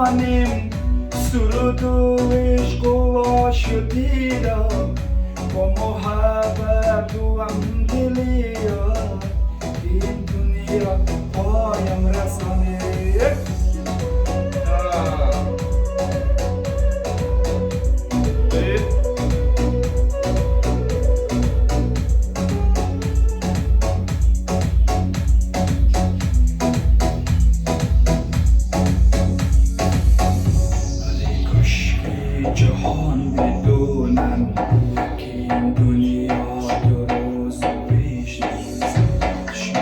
بخوانیم سرود و عشق و عاشقی را با محبت و همدلی این دنیا پایم رسانه. جهان بدونن که این دنیا دو روز پیش نیست. دشمن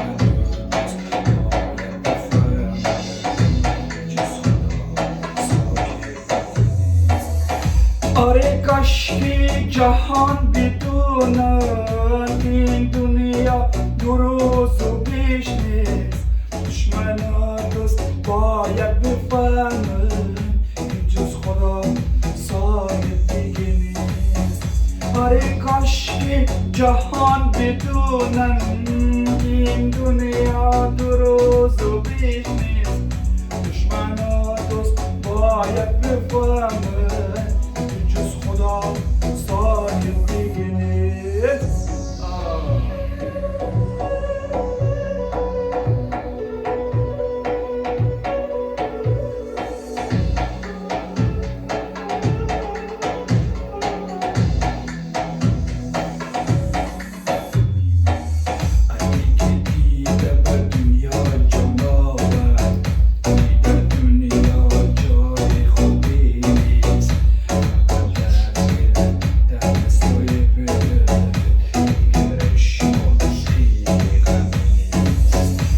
روز باید بفهمن جز خدا ساکت نیست. آره کاشکی جهان بدونن که این دنیا دو روز پیش نیست. دشمن دوست باید بفهمن جز خدا آره کاشکی جهان بدونن این دنیا دو روز و پیش نیست. دشمن و دوست باید بفهمن جز خدا صاحب دیگه نیست.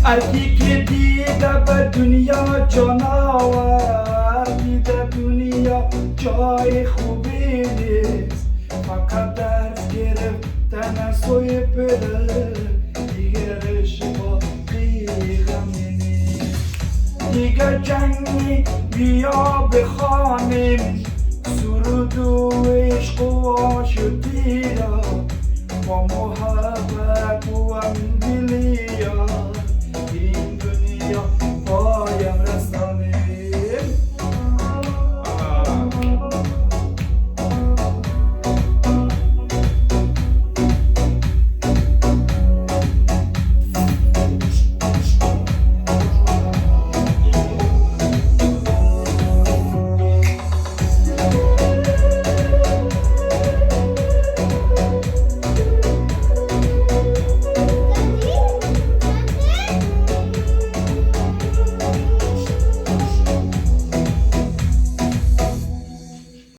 هرکی که دیده به دنیا جانور دیده دنیا جای خوبی نیست. فقط درس گرفتن از سوی پدر دیگه رشوایی غمی نیست. دیگه جنگی بیا بخوانیم سرود و عشق و عاشقی را با